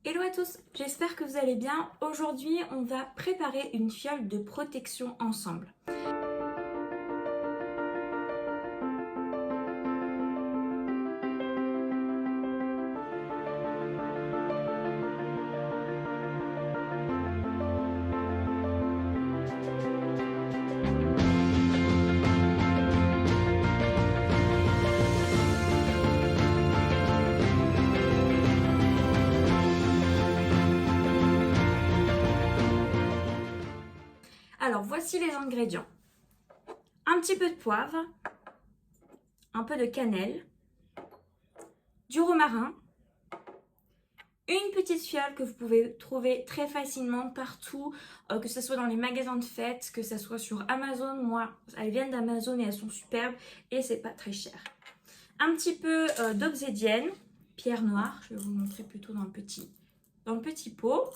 Hello à tous, j'espère que vous allez bien. Aujourd'hui, on va préparer une fiole de protection ensemble. Alors, voici les ingrédients. Un petit peu de poivre, un peu de cannelle, du romarin, une petite fiole que vous pouvez trouver très facilement partout, que ce soit dans les magasins de fêtes, que ce soit sur Amazon. Moi, elles viennent d'Amazon et elles sont superbes et c'est pas très cher. Un petit peu d'obsidienne, pierre noire, je vais vous montrer plutôt dans le petit pot.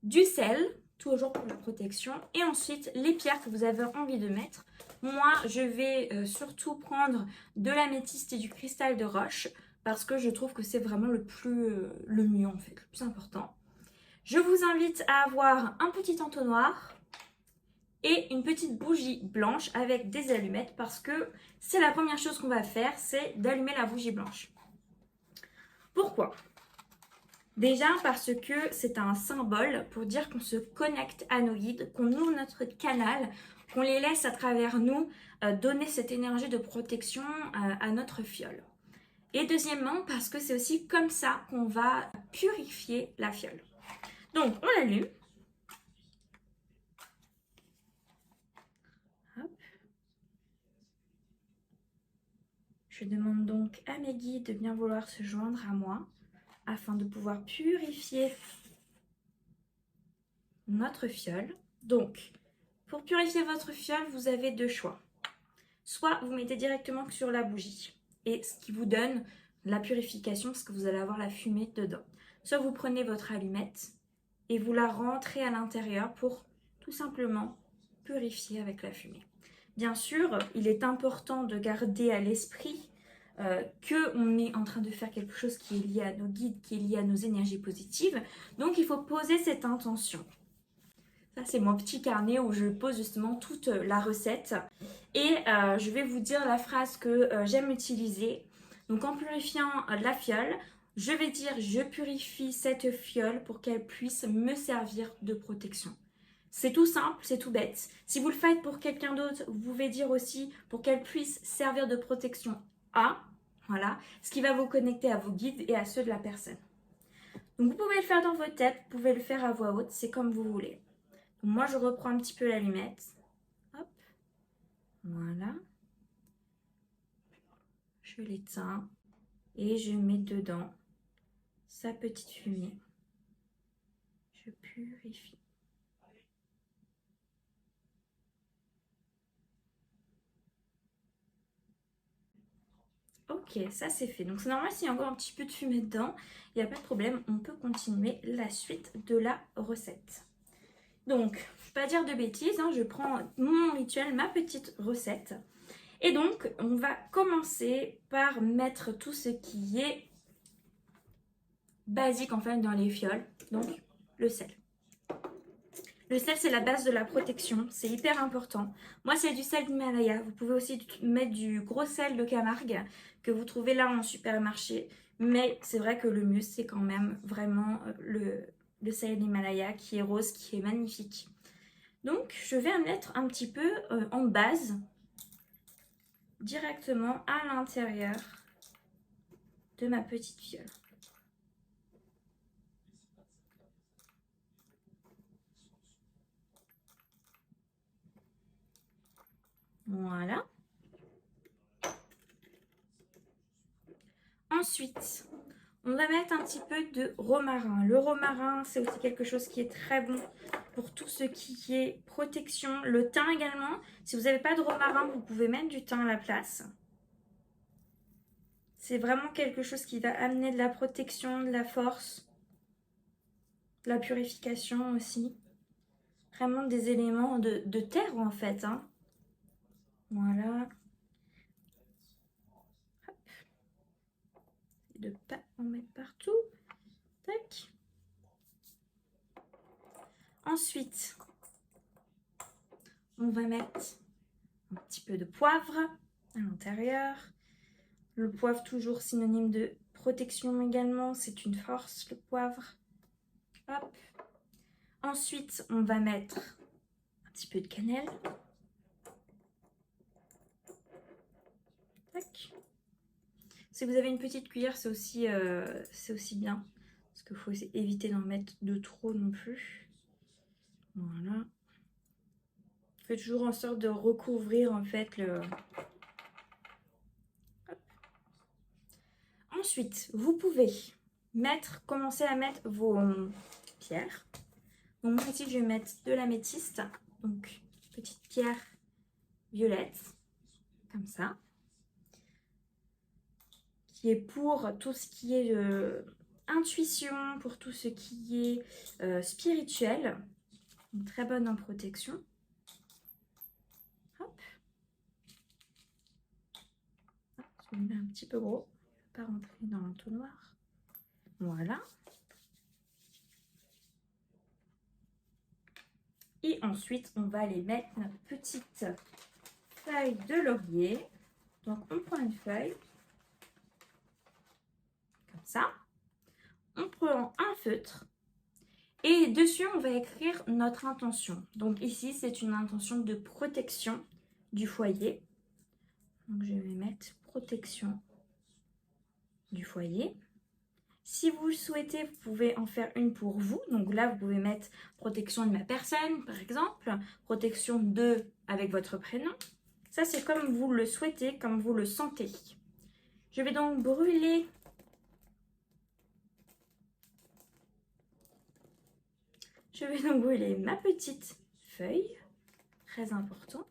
Du sel, toujours pour la protection, et ensuite les pierres que vous avez envie de mettre. Moi, je vais surtout prendre de l'améthyste et du cristal de roche parce que je trouve que c'est vraiment le mieux en fait, le plus important. Je vous invite à avoir un petit entonnoir et une petite bougie blanche avec des allumettes parce que c'est la première chose qu'on va faire, c'est d'allumer la bougie blanche. Pourquoi ? Déjà parce que c'est un symbole pour dire qu'on se connecte à nos guides, qu'on ouvre notre canal, qu'on les laisse à travers nous donner cette énergie de protection à notre fiole. Et deuxièmement parce que c'est aussi comme ça qu'on va purifier la fiole. Donc on l'allume. Je demande donc à mes guides de bien vouloir se joindre à moi afin de pouvoir purifier notre fiole. Donc, pour purifier votre fiole, vous avez deux choix. Soit vous mettez directement sur la bougie, et ce qui vous donne la purification, parce que vous allez avoir la fumée dedans. Soit vous prenez votre allumette et vous la rentrez à l'intérieur pour tout simplement purifier avec la fumée. Bien sûr, il est important de garder à l'esprit qu'on est en train de faire quelque chose qui est lié à nos guides, qui est lié à nos énergies positives. Donc il faut poser cette intention. Ça, c'est mon petit carnet où je pose justement toute la recette. Et je vais vous dire la phrase que j'aime utiliser. Donc en purifiant la fiole, je vais dire je purifie cette fiole pour qu'elle puisse me servir de protection. C'est tout simple, c'est tout bête. Si vous le faites pour quelqu'un d'autre, vous pouvez dire aussi pour qu'elle puisse servir de protection à, voilà, ce qui va vous connecter à vos guides et à ceux de la personne. Donc vous pouvez le faire dans votre tête, vous pouvez le faire à voix haute, c'est comme vous voulez. Donc moi je reprends un petit peu l'allumette. Hop, voilà. Je l'éteins et je mets dedans sa petite fumée. Je purifie. Ok, ça c'est fait. Donc c'est normal s'il y a encore un petit peu de fumée dedans, il n'y a pas de problème, on peut continuer la suite de la recette. Donc, je ne vais pas dire de bêtises, hein, je prends mon rituel, ma petite recette. Et donc, on va commencer par mettre tout ce qui est basique en fait dans les fioles. Donc, le sel. Le sel, c'est la base de la protection, c'est hyper important. Moi, c'est du sel d'Himalaya. Vous pouvez aussi mettre du gros sel de Camargue que vous trouvez là en supermarché. Mais c'est vrai que le mieux, c'est quand même vraiment le sel d'Himalaya qui est rose, qui est magnifique. Donc, je vais en mettre un petit peu en base, directement à l'intérieur de ma petite fiole. Voilà. Ensuite, on va mettre un petit peu de romarin. Le romarin, c'est aussi quelque chose qui est très bon pour tout ce qui est protection. Le thym également. Si vous n'avez pas de romarin, vous pouvez mettre du thym à la place. C'est vraiment quelque chose qui va amener de la protection, de la force, de la purification aussi. Vraiment des éléments de terre en fait. Hein. Voilà. Hop. De ne pas en mettre partout. Ensuite, on va mettre un petit peu de poivre à l'intérieur. Le poivre, toujours synonyme de protection également. C'est une force, le poivre. Hop. Ensuite, on va mettre un petit peu de cannelle. Tac. Si vous avez une petite cuillère, c'est aussi bien. Parce qu'il faut éviter d'en mettre de trop non plus. Voilà. Faites toujours en sorte de recouvrir en fait le... Hop. Ensuite, vous pouvez commencer à mettre vos pierres. Donc moi ici, je vais mettre de l'améthyste. Donc, petite pierre violette, comme ça. Qui est pour tout ce qui est intuition, pour tout ce qui est spirituel. Donc, très bonne en protection. Hop. Celui-là un petit peu gros. Je ne vais pas rentrer dans l'entonnoir. Voilà. Et ensuite, on va aller mettre notre petite feuille de laurier. Donc, on prend une feuille. Comme ça. On prend un feutre. Et dessus, on va écrire notre intention. Donc ici, c'est une intention de protection du foyer. Donc je vais mettre protection du foyer. Si vous le souhaitez, vous pouvez en faire une pour vous. Donc là, vous pouvez mettre protection de ma personne, par exemple. Protection de avec votre prénom. Ça, c'est comme vous le souhaitez, comme vous le sentez. Je vais donc brûler ma petite feuille. Très important.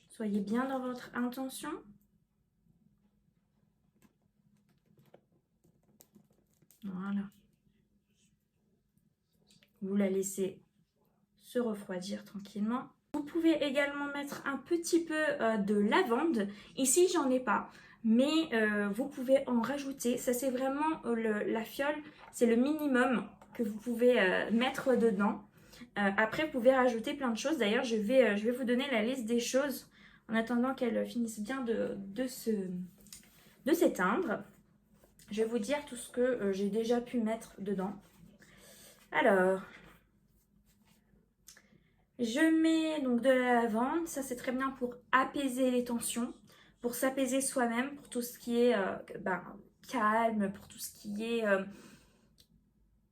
Soyez bien dans votre intention. Voilà. Vous la laissez se refroidir tranquillement. Vous pouvez également mettre un petit peu de lavande. Ici, j'en ai pas. Mais vous pouvez en rajouter. Ça, c'est vraiment la fiole. C'est le minimum que vous pouvez mettre dedans. Après, vous pouvez rajouter plein de choses. D'ailleurs, je vais vous donner la liste des choses en attendant qu'elle finisse bien de s'éteindre. Je vais vous dire tout ce que j'ai déjà pu mettre dedans. Alors, je mets donc de la lavande. Ça, c'est très bien pour apaiser les tensions, pour s'apaiser soi-même, pour tout ce qui est calme, pour tout ce qui est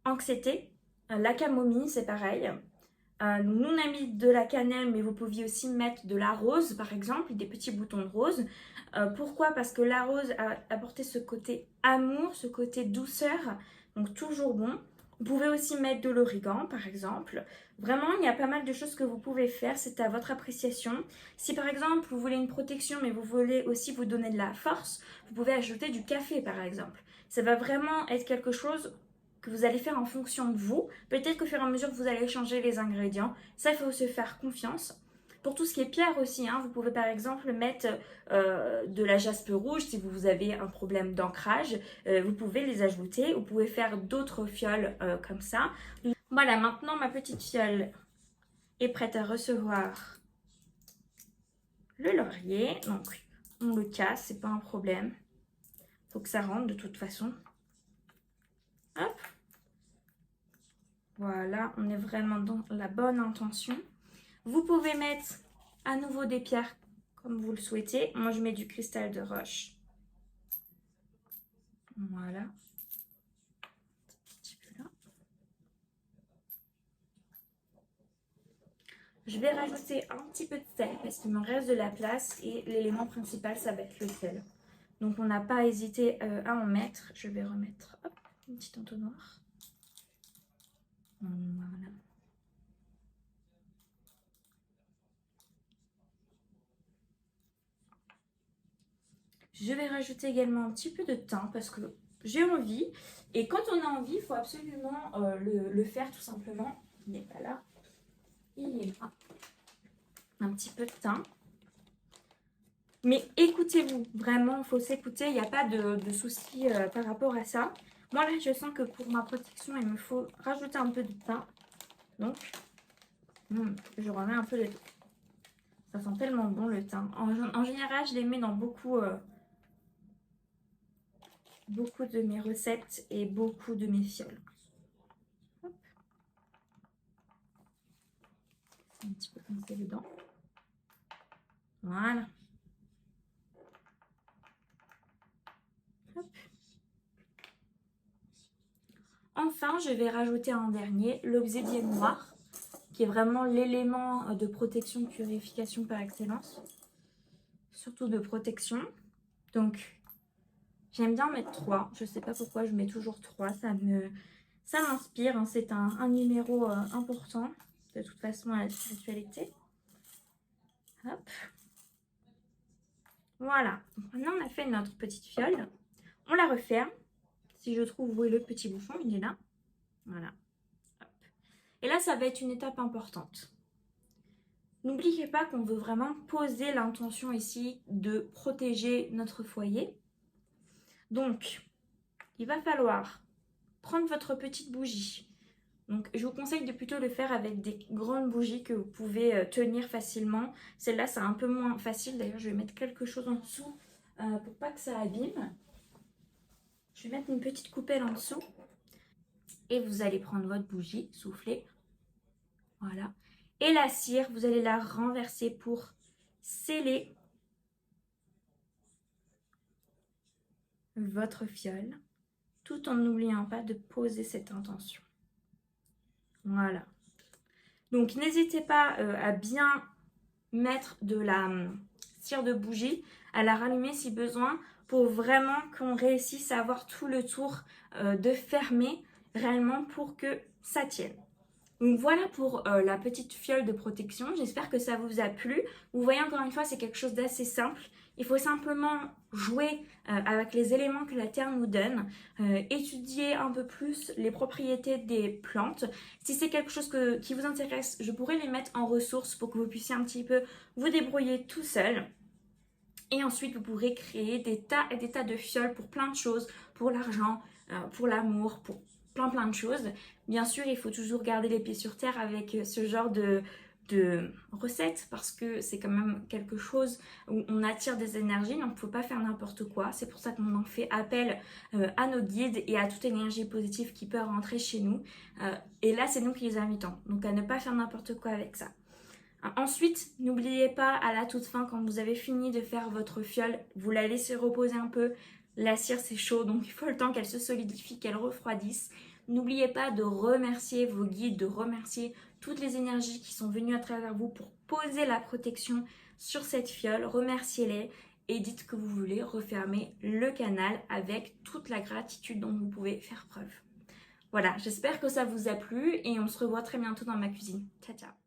anxiété. La camomille, c'est pareil. Nous, on a mis de la cannelle, mais vous pouviez aussi mettre de la rose, par exemple, des petits boutons de rose. Pourquoi? Parce que la rose a apporté ce côté amour, ce côté douceur, donc toujours bon. Vous pouvez aussi mettre de l'origan, par exemple. Vraiment, il y a pas mal de choses que vous pouvez faire, c'est à votre appréciation. Si par exemple, vous voulez une protection, mais vous voulez aussi vous donner de la force, vous pouvez ajouter du café, par exemple. Ça va vraiment être quelque chose que vous allez faire en fonction de vous. Peut-être qu'au fur et à mesure que vous allez changer les ingrédients, ça, il faut se faire confiance. Pour tout ce qui est pierre aussi, vous pouvez par exemple mettre de la jaspe rouge si vous avez un problème d'ancrage. Vous pouvez les ajouter. Vous pouvez faire d'autres fioles comme ça. Voilà, maintenant ma petite fiole est prête à recevoir le laurier. Donc, on le casse, c'est pas un problème. Faut que ça rentre de toute façon. Hop. Voilà, on est vraiment dans la bonne intention. Vous pouvez mettre à nouveau des pierres comme vous le souhaitez. Moi, je mets du cristal de roche. Voilà. Un petit peu là. Je vais rajouter un petit peu de sel parce qu'il me reste de la place et l'élément principal, ça va être le sel. Donc, on n'a pas hésité à en mettre. Je vais remettre une petite entonnoir. Voilà. Je vais rajouter également un petit peu de thym parce que j'ai envie. Et quand on a envie, il faut absolument le faire tout simplement. Il n'est pas là. Il est là. Un petit peu de thym. Mais écoutez-vous, vraiment, il faut s'écouter. Il n'y a pas de souci par rapport à ça. Moi là je sens que pour ma protection il me faut rajouter un peu de thym. Donc je remets un peu le thym. Ça sent tellement bon le thym. En général je les mets dans beaucoup de mes recettes et beaucoup de mes fioles. Hop. Un petit peu pincer dedans. Voilà. Hop. Enfin, je vais rajouter en dernier l'obsidienne noire, qui est vraiment l'élément de protection, de purification par excellence. Surtout de protection. Donc, j'aime bien mettre 3. Je sais pas pourquoi je mets toujours 3. Ça m'inspire. Hein. C'est un numéro important, de toute façon, à la spiritualité. Hop. Voilà. Donc, maintenant, on a fait notre petite fiole. On la referme. Si je trouve où est le petit bouchon, il est là. Voilà. Hop. Et là, ça va être une étape importante. N'oubliez pas qu'on veut vraiment poser l'intention ici de protéger notre foyer. Donc, il va falloir prendre votre petite bougie. Donc, je vous conseille de plutôt le faire avec des grandes bougies que vous pouvez tenir facilement. Celle-là, c'est un peu moins facile. D'ailleurs, je vais mettre quelque chose en dessous pour pas que ça abîme. Je vais mettre une petite coupelle en dessous. Et vous allez prendre votre bougie, souffler. Voilà. Et la cire, vous allez la renverser pour sceller votre fiole, tout en n'oubliant pas de poser cette intention. Voilà. Donc, n'hésitez pas à bien mettre de la cire de bougie, à la rallumer si besoin, pour vraiment qu'on réussisse à avoir tout le tour de fermer réellement pour que ça tienne. Donc voilà pour la petite fiole de protection. J'espère que ça vous a plu. Vous voyez, encore une fois, c'est quelque chose d'assez simple. Il faut simplement jouer avec les éléments que la terre nous donne, étudier un peu plus les propriétés des plantes. Si c'est quelque chose qui vous intéresse, je pourrais les mettre en ressources pour que vous puissiez un petit peu vous débrouiller tout seul. Et ensuite, vous pourrez créer des tas et des tas de fioles pour plein de choses, pour l'argent, pour l'amour, pour plein de choses. Bien sûr, il faut toujours garder les pieds sur terre avec ce genre de recettes parce que c'est quand même quelque chose où on attire des énergies, donc il ne faut pas faire n'importe quoi. C'est pour ça qu'on en fait appel à nos guides et à toute énergie positive qui peut rentrer chez nous. Et là, c'est nous qui les invitons, donc à ne pas faire n'importe quoi avec ça. Ensuite, n'oubliez pas à la toute fin, quand vous avez fini de faire votre fiole, vous la laissez reposer un peu. La cire, c'est chaud, donc il faut le temps qu'elle se solidifie, qu'elle refroidisse. N'oubliez pas de remercier vos guides, de remercier toutes les énergies qui sont venues à travers vous pour poser la protection sur cette fiole. Remerciez-les et dites que vous voulez refermer le canal avec toute la gratitude dont vous pouvez faire preuve. Voilà, j'espère que ça vous a plu et on se revoit très bientôt dans ma cuisine. Ciao, ciao!